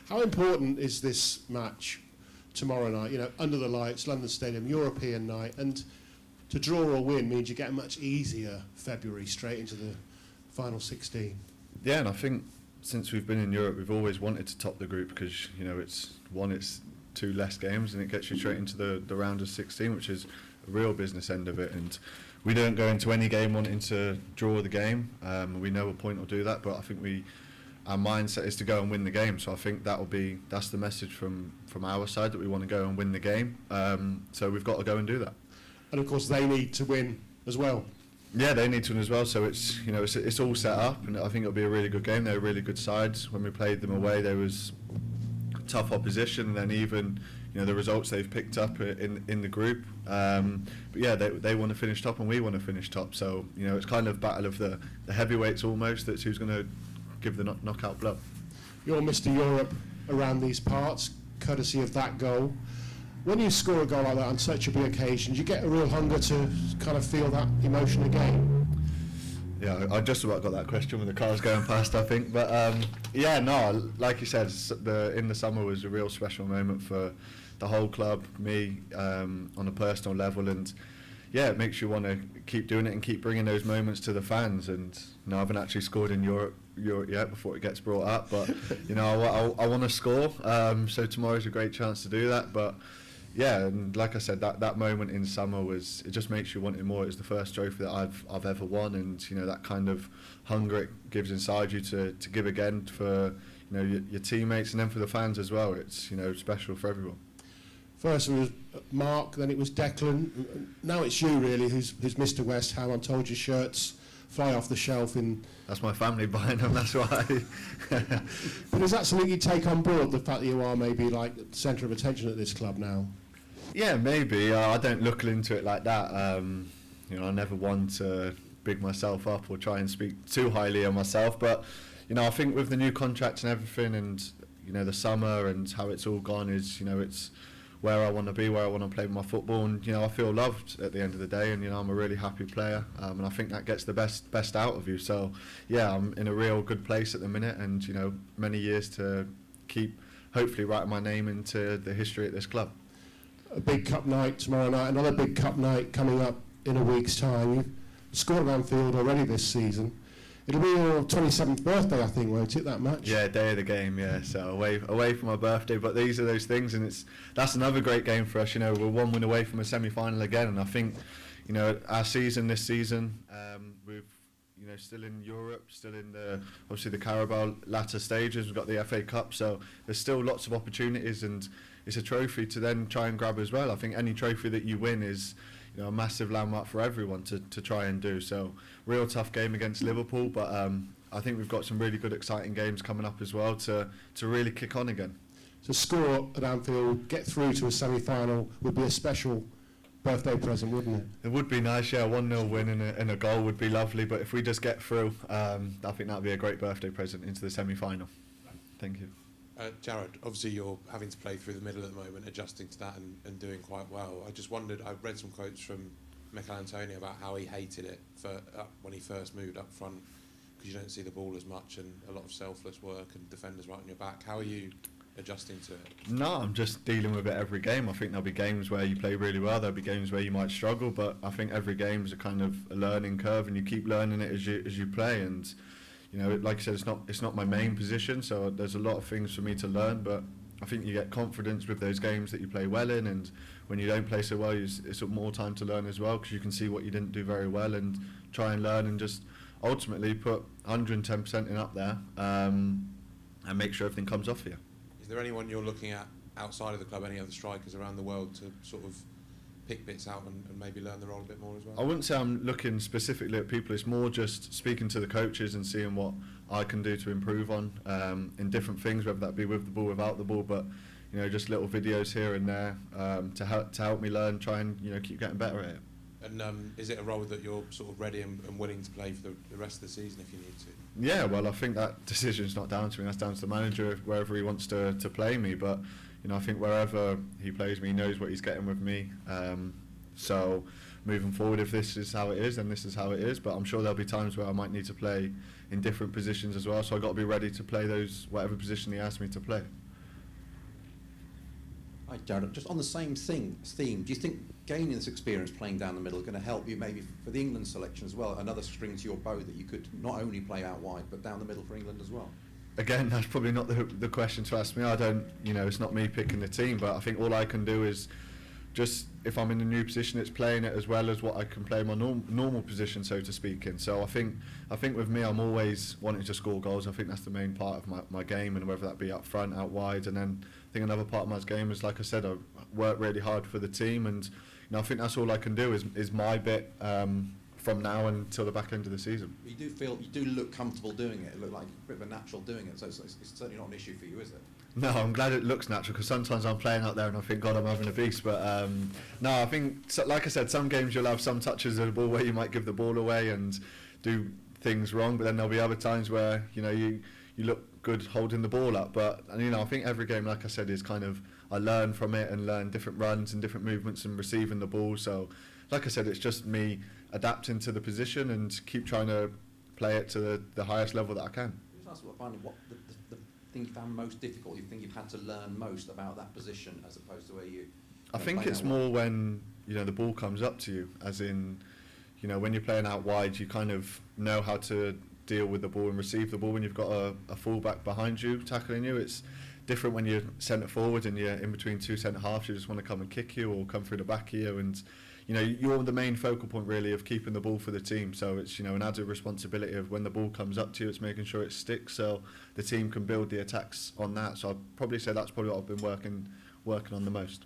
How important is this match tomorrow night? You know, under the lights, London Stadium, European night, and to draw or win means you get a much easier February straight into the final 16. Yeah, and I think since we've been in Europe, we've always wanted to top the group because, you know, it's 2 less games and it gets you straight into the round of 16, which is a real business end of it. And we don't go into any game wanting to draw the game. We know a point will do that, but I think our mindset is to go and win the game. So I think that's the message from our side, that we want to go and win the game. So we've got to go and do that. And of course they need to win as well. Yeah, they need to win as well. So it's, you know, it's all set up, and I think it'll be a really good game. They're really good sides. When we played them away, there was tough opposition, and then even, you know, the results they've picked up in the group. But yeah, they want to finish top and we want to finish top. So, you know, it's kind of battle of the heavyweights almost. That's who's going to give the knockout blow. You're Mr. Europe around these parts, courtesy of that goal. When you score a goal like that on such a big occasion, do you get a real hunger to kind of feel that emotion again? Yeah, I just about got that question when the car's going past, I think. But yeah, no, like you said, in the summer was a real special moment for the whole club, me, on a personal level, and yeah, it makes you want to keep doing it and keep bringing those moments to the fans. And you know, I haven't actually scored in Europe yet before it gets brought up, but you know, I want to score. So tomorrow's a great chance to do that. But yeah, and like I said, that moment in summer it just makes you want it more. It's the first trophy that I've ever won, and you know, that kind of hunger it gives inside you to give again for, you know, your teammates, and then for the fans as well. It's, you know, special for everyone. First it was Mark, then it was Declan. Now it's you really who's Mr. West Ham. I'm told your shirts fly off the shelf in... That's my family buying them, that's why. But is that something you take on board, the fact that you are maybe like the centre of attention at this club now? Yeah, maybe. I don't look into it like that. You know, I never want to big myself up or try and speak too highly of myself. But, you know, I think with the new contract and everything, and, you know, the summer and how it's all gone is, you know, it's where I want to be, where I want to play my football, and you know, I feel loved at the end of the day, and you know, I'm a really happy player, and I think that gets the best out of you. So yeah, I'm in a real good place at the minute, and you know, many years to keep hopefully writing my name into the history at this club. A big cup night tomorrow night, another big cup night coming up in a week's time. You've scored at Anfield already this season. It'll be your 27th birthday, I think, won't it, that match? Yeah, day of the game, yeah. So away from my birthday, but these are those things, and that's another great game for us. You know, we're 1 win away from a semi-final again, and I think, you know, our season this season, we've, you know, still in Europe, still in obviously the Carabao latter stages. We've got the FA Cup, so there's still lots of opportunities, and it's a trophy to then try and grab as well. I think any trophy that you win is, you know, a massive landmark for everyone to try and do. So real tough game against Liverpool, but I think we've got some really good exciting games coming up as well to really kick on again. To score at Anfield, get through to a semi-final would be a special birthday present, wouldn't it? It would be nice, yeah. 1-0 win and a goal would be lovely, but if we just get through, I think that would be a great birthday present into the semi-final. Thank you. Jarrod, obviously you're having to play through the middle at the moment, adjusting to that and doing quite well. I just wondered, I read some quotes from McElhenney about how he hated it when he first moved up front, because you don't see the ball as much and a lot of selfless work and defenders right on your back. How are you adjusting to it? No, I'm just dealing with it every game. I think there'll be games where you play really well, there'll be games where you might struggle, but I think every game is a kind of a learning curve, and you keep learning it as you play. And you know, like I said, it's not my main position, so there's a lot of things for me to learn, but I think you get confidence with those games that you play well in, and when you don't play so well, it's more time to learn as well, because you can see what you didn't do very well and try and learn and just ultimately put 110% in up there, and make sure everything comes off for you. Is there anyone you're looking at outside of the club, any other strikers around the world, to sort of pick bits out and maybe learn the role a bit more as well? I wouldn't say I'm looking specifically at people. It's more just speaking to the coaches and seeing what I can do to improve on in different things, whether that be with the ball, without the ball, but you know, just little videos here and there to help me learn, try and, you know, keep getting better at it. And is it a role that you're sort of ready and willing to play for the rest of the season if you need to? Yeah, well, I think that decision's not down to me. That's down to the manager, wherever he wants to play me. But you know, I think wherever he plays me, he knows what he's getting with me. So moving forward, if this is how it is, then this is how it is. But I'm sure there'll be times where I might need to play in different positions as well. So I've got to be ready to play those whatever position he asks me to play. Hi, Jarrod. Just on the same theme, do you think gaining this experience playing down the middle is going to help you maybe for the England selection as well? Another string to your bow that you could not only play out wide but down the middle for England as well? Again, that's probably not the question to ask me. I don't, it's not me picking the team, but I think all I can do is just, if I'm in a new position, it's playing it as well as what I can play my normal position, so to speak. And so I think with me, I'm always wanting to score goals. I think that's the main part of my game, and whether that be up front, out wide. And then I think another part of my game is, like I said, I work really hard for the team, and I think that's all I can do is my bit from now until the back end of the season. You do look comfortable doing it. You look like a bit of a natural doing it, so it's certainly not an issue for you, is it? No, I'm glad it looks natural, because sometimes I'm playing out there and I think, God, I'm having a beast. But no, I think, like I said, some games you'll have some touches of the ball where you might give the ball away and do things wrong, but then there'll be other times where you look good holding the ball up. But I think every game, like I said, is kind of, I learn from it and learn different runs and different movements and receiving the ball. So like I said, it's just me adapting to the position and keep trying to play it to the highest level that I can. Just ask what the thing you found most difficult, you think you've had to learn most about that position as opposed to where you... I think it's more when the ball comes up to you, as in when you're playing out wide, you kind of know how to deal with the ball and receive the ball. When you've got a full-back behind you tackling you, it's different when you're centre forward and you're in between two centre halves. You just want to come and kick you or come through the back of you, and you're the main focal point really of keeping the ball for the team. So it's an added responsibility of when the ball comes up to you, it's making sure it sticks so the team can build the attacks on that. So I'd probably say that's probably what I've been working on the most.